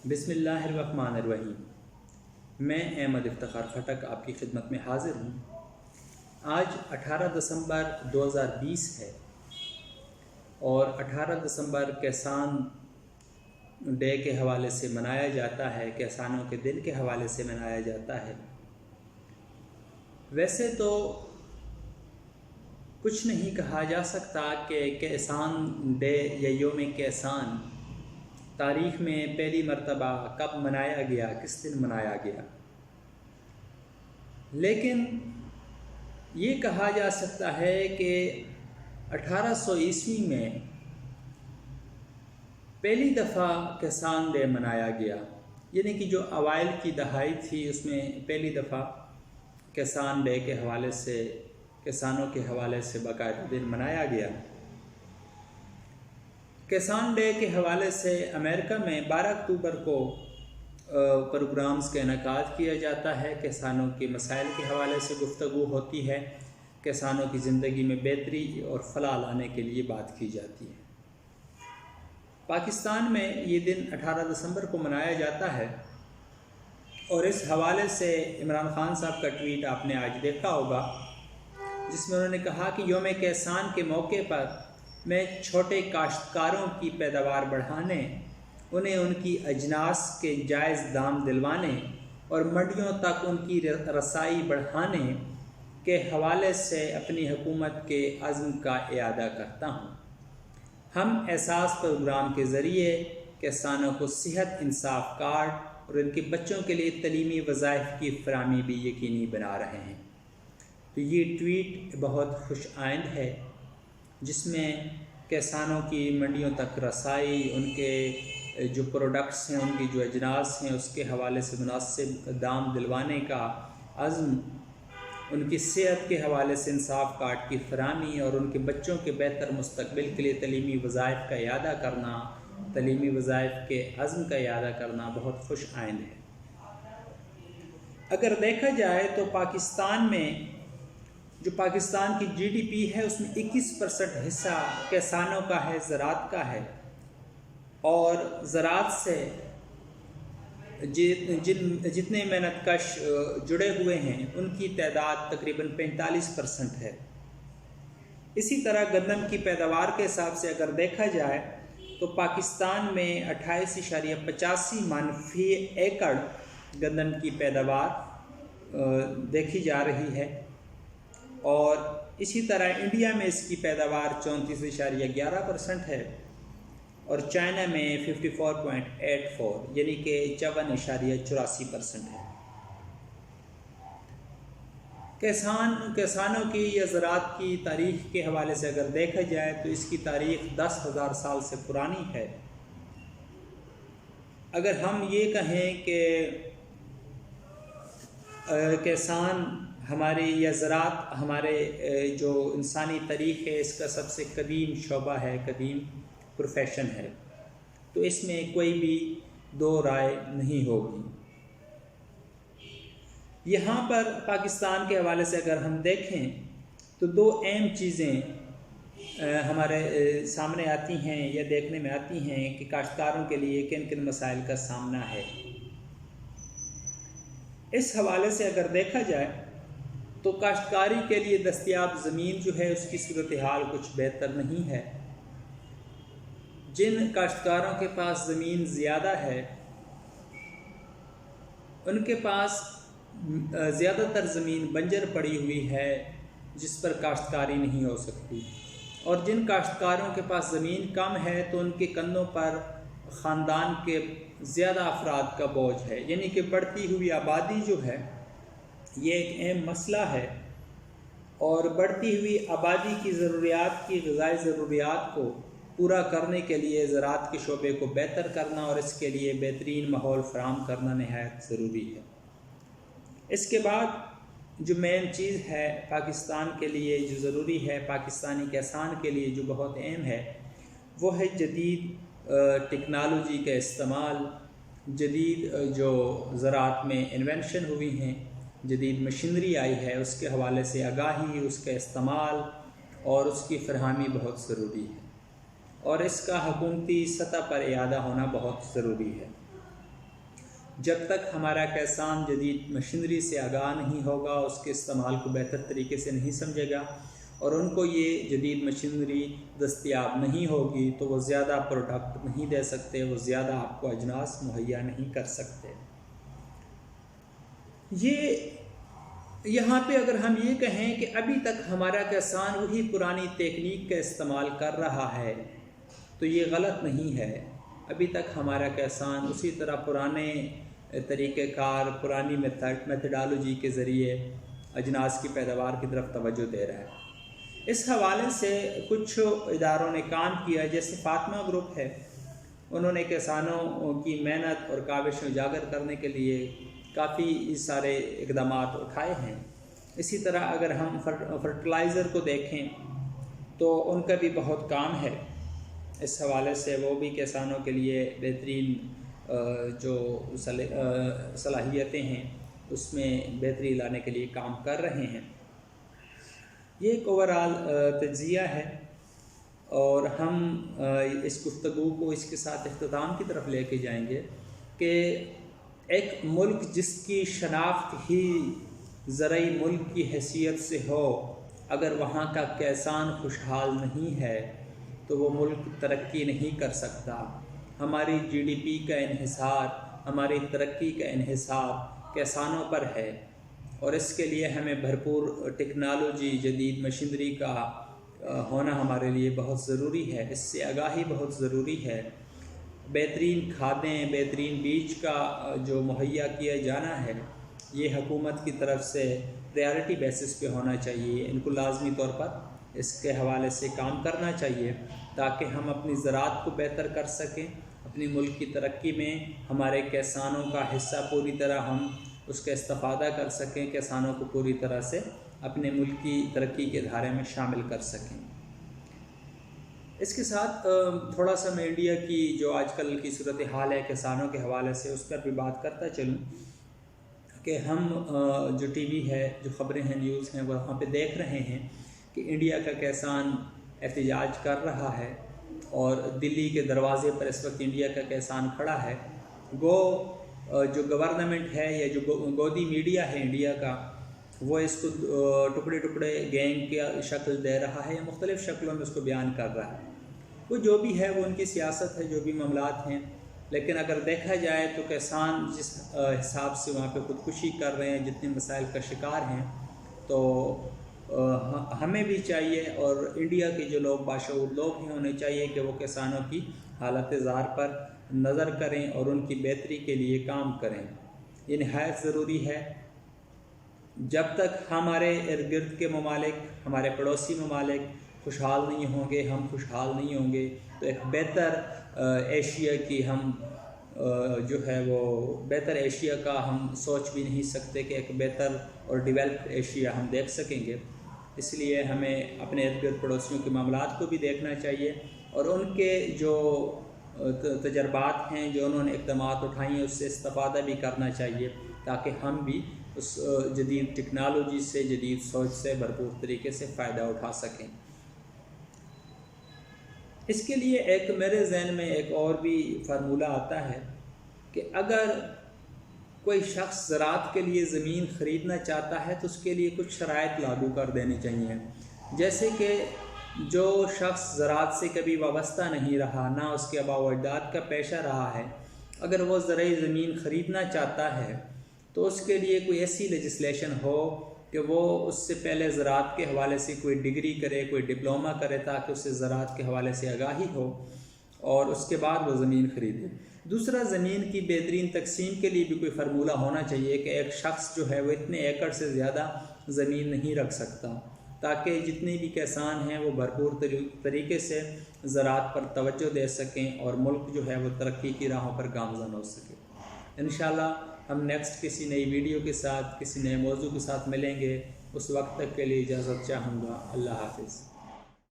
بسم اللہ الرحمن الرحیم۔ میں احمد افتخار خٹک آپ کی خدمت میں حاضر ہوں۔ آج 18 دسمبر 2020 ہے اور 18 دسمبر کسان ڈے کے حوالے سے منایا جاتا ہے، کسانوں کے دن کے حوالے سے منایا جاتا ہے۔ ویسے تو کچھ نہیں کہا جا سکتا کہ کسان ڈے یا یوم کسان تاریخ میں پہلی مرتبہ کب منایا گیا، کس دن منایا گیا، لیکن یہ کہا جا سکتا ہے کہ 1800 عیسوی میں پہلی دفعہ کسان ڈے منایا گیا، یعنی کہ جو اوائل کی دہائی تھی اس میں پہلی دفعہ کسان ڈے کے حوالے سے، کسانوں کے حوالے سے باقاعدہ دن منایا گیا۔ کسان ڈے کے حوالے سے امریکہ میں 12 اکتوبر کو پروگرامز کا انعقاد کیا جاتا ہے، کسانوں کے مسائل کے حوالے سے گفتگو ہوتی ہے، کسانوں کی زندگی میں بہتری اور فلاح لانے کے لیے بات کی جاتی ہے۔ پاکستان میں یہ دن 18 دسمبر کو منایا جاتا ہے اور اس حوالے سے عمران خان صاحب کا ٹویٹ آپ نے آج دیکھا ہوگا، جس میں انہوں نے کہا کہ یوم کسان کے موقع پر میں چھوٹے کاشتکاروں کی پیداوار بڑھانے، انہیں ان کی اجناس کے جائز دام دلوانے اور منڈیوں تک ان کی رسائی بڑھانے کے حوالے سے اپنی حکومت کے عزم کا اعادہ کرتا ہوں۔ ہم احساس پروگرام کے ذریعے کسانوں کو صحت انصاف کارڈ اور ان کے بچوں کے لیے تعلیمی وظائف کی فراہمی بھی یقینی بنا رہے ہیں۔ تو یہ ٹویٹ بہت خوش آئند ہے، جس میں کسانوں کی منڈیوں تک رسائی، ان کے جو پروڈکٹس ہیں، ان کی جو اجناس ہیں، اس کے حوالے سے مناسب دام دلوانے کا عزم، ان کی صحت کے حوالے سے انصاف کارڈ کی فراہمی اور ان کے بچوں کے بہتر مستقبل کے لیے تعلیمی وظائف کا اعادہ کرنا، تعلیمی وظائف کے عزم کا اعادہ کرنا بہت خوش آئند ہے۔ اگر دیکھا جائے تو پاکستان میں جو پاکستان کی جی ڈی پی ہے اس میں 21% حصہ کسانوں کا ہے، زراعت کا ہے، اور زراعت سے جتنے محنت کش جڑے ہوئے ہیں ان کی تعداد تقریباً 45% ہے۔ اسی طرح گندم کی پیداوار کے حساب سے اگر دیکھا جائے تو پاکستان میں 28.85 من فی ایکڑ گندم کی پیداوار دیکھی جا رہی ہے، اور اسی طرح انڈیا میں اس کی پیداوار 34.11% ہے اور چائنا میں 54.84 یعنی کہ 54.84% ہے۔ کسانوں کی یا زراعت کی تاریخ کے حوالے سے اگر دیکھا جائے تو اس کی تاریخ 10,000 سال سے پرانی ہے۔ اگر ہم یہ کہیں کہ کسان ہماری یا زراعت ہمارے جو انسانی تاریخ ہے اس کا سب سے قدیم شعبہ ہے، قدیم پروفیشن ہے، تو اس میں کوئی بھی دو رائے نہیں ہوگی۔ یہاں پر پاکستان کے حوالے سے اگر ہم دیکھیں تو دو اہم چیزیں ہمارے سامنے آتی ہیں یا دیکھنے میں آتی ہیں کہ کاشتکاروں کے لیے کن کن مسائل کا سامنا ہے۔ اس حوالے سے اگر دیکھا جائے تو کاشتکاری کے لیے دستیاب زمین جو ہے اس کی صورتحال کچھ بہتر نہیں ہے۔ جن کاشتکاروں کے پاس زمین زیادہ ہے ان کے پاس زیادہ تر زمین بنجر پڑی ہوئی ہے جس پر کاشتکاری نہیں ہو سکتی، اور جن کاشتکاروں کے پاس زمین کم ہے تو ان کے کندھوں پر خاندان کے زیادہ افراد کا بوجھ ہے، یعنی کہ بڑھتی ہوئی آبادی جو ہے یہ ایک اہم مسئلہ ہے، اور بڑھتی ہوئی آبادی کی ضروریات کی غذائی ضروریات کو پورا کرنے کے لیے زراعت کے شعبے کو بہتر کرنا اور اس کے لیے بہترین ماحول فراہم کرنا نہایت ضروری ہے۔ اس کے بعد جو مین چیز ہے پاکستان کے لیے جو ضروری ہے، پاکستانی کسان کے لیے جو بہت اہم ہے، وہ ہے جدید ٹیکنالوجی کا استعمال، جدید جو زراعت میں انوینشن ہوئی ہیں، جدید مشینری آئی ہے، اس کے حوالے سے آگاہی، اس کا استعمال اور اس کی فراہمی بہت ضروری ہے، اور اس کا حکومتی سطح پر اعادہ ہونا بہت ضروری ہے۔ جب تک ہمارا کسان جدید مشینری سے آگاہ نہیں ہوگا، اس کے استعمال کو بہتر طریقے سے نہیں سمجھے گا اور ان کو یہ جدید مشینری دستیاب نہیں ہوگی تو وہ زیادہ پروڈکٹ نہیں دے سکتے، وہ زیادہ آپ کو اجناس مہیا نہیں کر سکتے۔ یہاں پہ اگر ہم یہ کہیں کہ ابھی تک ہمارا کسان وہی پرانی تکنیک کا استعمال کر رہا ہے تو یہ غلط نہیں ہے۔ ابھی تک ہمارا کسان اسی طرح پرانے طریقہ کار، پرانی میتھڈالوجی کے ذریعے اجناس کی پیداوار کی طرف توجہ دے رہا ہے۔ اس حوالے سے کچھ اداروں نے کام کیا، جیسے فاطمہ گروپ ہے، انہوں نے کسانوں کی محنت اور کاوشیں اجاگر کرنے کے لیے کافی سارے اقدامات اٹھائے ہیں۔ اسی طرح اگر ہم فرٹیلائزر کو دیکھیں تو ان کا بھی بہت کام ہے، اس حوالے سے وہ بھی کسانوں کے لیے بہترین جو صلاحیتیں ہیں اس میں بہتری لانے کے لیے کام کر رہے ہیں۔ یہ ایک اوورآل تجزیہ ہے اور ہم اس گفتگو کو اس کے ساتھ اختتام کی طرف لے کے جائیں گے کہ ایک ملک جس کی شناخت ہی زرعی ملک کی حیثیت سے ہو، اگر وہاں کا کسان خوشحال نہیں ہے تو وہ ملک ترقی نہیں کر سکتا۔ ہماری جی ڈی پی کا انحصار، ہماری ترقی کا انحصار کسانوں پر ہے اور اس کے لیے ہمیں بھرپور ٹیکنالوجی، جدید مشینری کا ہونا ہمارے لیے بہت ضروری ہے، اس سے آگاہی بہت ضروری ہے۔ بہترین کھادیں، بہترین بیج کا جو مہیا کیا جانا ہے یہ حکومت کی طرف سے پریارٹی بیسس پہ ہونا چاہیے، ان کو لازمی طور پر اس کے حوالے سے کام کرنا چاہیے تاکہ ہم اپنی زراعت کو بہتر کر سکیں، اپنی ملک کی ترقی میں ہمارے کسانوں کا حصہ پوری طرح ہم اس کا استفادہ کر سکیں، کسانوں کو پوری طرح سے اپنے ملک کی ترقی کے دھارے میں شامل کر سکیں۔ اس کے ساتھ تھوڑا سا میں انڈیا کی جو آج کل کی صورتحال ہے کسانوں کے حوالے سے اس پر بھی بات کرتا چلوں کہ ہم جو ٹی وی ہے، جو خبریں ہیں، نیوز ہیں، وہاں پہ دیکھ رہے ہیں کہ انڈیا کا کسان احتجاج کر رہا ہے اور دلی کے دروازے پر اس وقت انڈیا کا کسان کھڑا ہے۔ جو گورنمنٹ ہے یا جو گودی میڈیا ہے انڈیا کا، وہ اس کو ٹکڑے ٹکڑے گینگ کی شکل دے رہا ہے یا مختلف شکلوں میں اس کو بیان کر رہا ہے۔ وہ جو بھی ہے وہ ان کی سیاست ہے، جو بھی معاملات ہیں، لیکن اگر دیکھا جائے تو کسان جس حساب سے وہاں پہ خودکشی کر رہے ہیں، جتنے مسائل کا شکار ہیں، تو ہمیں بھی چاہیے اور انڈیا کے جو لوگ باشعور لوگ ہیں انہیں چاہیے کہ وہ کسانوں کی حالت زار پر نظر کریں اور ان کی بہتری کے لیے کام کریں۔ یہ نہایت ضروری ہے۔ جب تک ہمارے ارد گرد کے ممالک، ہمارے پڑوسی ممالک خوشحال نہیں ہوں گے، ہم خوشحال نہیں ہوں گے تو ایک بہتر ایشیا کی ہم جو ہے وہ بہتر ایشیا کا ہم سوچ بھی نہیں سکتے کہ ایک بہتر اور ڈیولپڈ ایشیا ہم دیکھ سکیں گے۔ اس لیے ہمیں اپنے ارد گرد پڑوسیوں کے معاملات کو بھی دیکھنا چاہیے اور ان کے جو تجربات ہیں، جو انہوں نے اقدامات اٹھائی ہیں، اس سے استفادہ بھی کرنا چاہیے تاکہ ہم بھی اس جدید ٹیکنالوجی سے، جدید سوچ سے بھرپور طریقے سے فائدہ اٹھا سکیں۔ اس کے لیے ایک میرے ذہن میں ایک اور بھی فارمولہ آتا ہے کہ اگر کوئی شخص زراعت کے لیے زمین خریدنا چاہتا ہے تو اس کے لیے کچھ شرائط لاگو کر دینی چاہیے، جیسے کہ جو شخص زراعت سے کبھی وابستہ نہیں رہا، نہ اس کے آباء و اجداد کا پیشہ رہا ہے، اگر وہ زرعی زمین خریدنا چاہتا ہے تو اس کے لیے کوئی ایسی لیجسلیشن ہو کہ وہ اس سے پہلے زراعت کے حوالے سے کوئی ڈگری کرے، کوئی ڈپلومہ کرے تاکہ اسے زراعت کے حوالے سے آگاہی ہو اور اس کے بعد وہ زمین خریدے۔ دوسرا، زمین کی بہترین تقسیم کے لیے بھی کوئی فارمولہ ہونا چاہیے کہ ایک شخص جو ہے وہ اتنے ایکڑ سے زیادہ زمین نہیں رکھ سکتا، تاکہ جتنے بھی کسان ہیں وہ بھرپور طریقے سے زراعت پر توجہ دے سکیں اور ملک جو ہے وہ ترقی کی راہوں پر گامزن ہو سکے۔ انشاءاللہ ہم نیکسٹ کسی نئی ویڈیو کے ساتھ، کسی نئے موضوع کے ساتھ ملیں گے۔ اس وقت تک کے لیے اجازت چاہوں گا۔ اللہ حافظ۔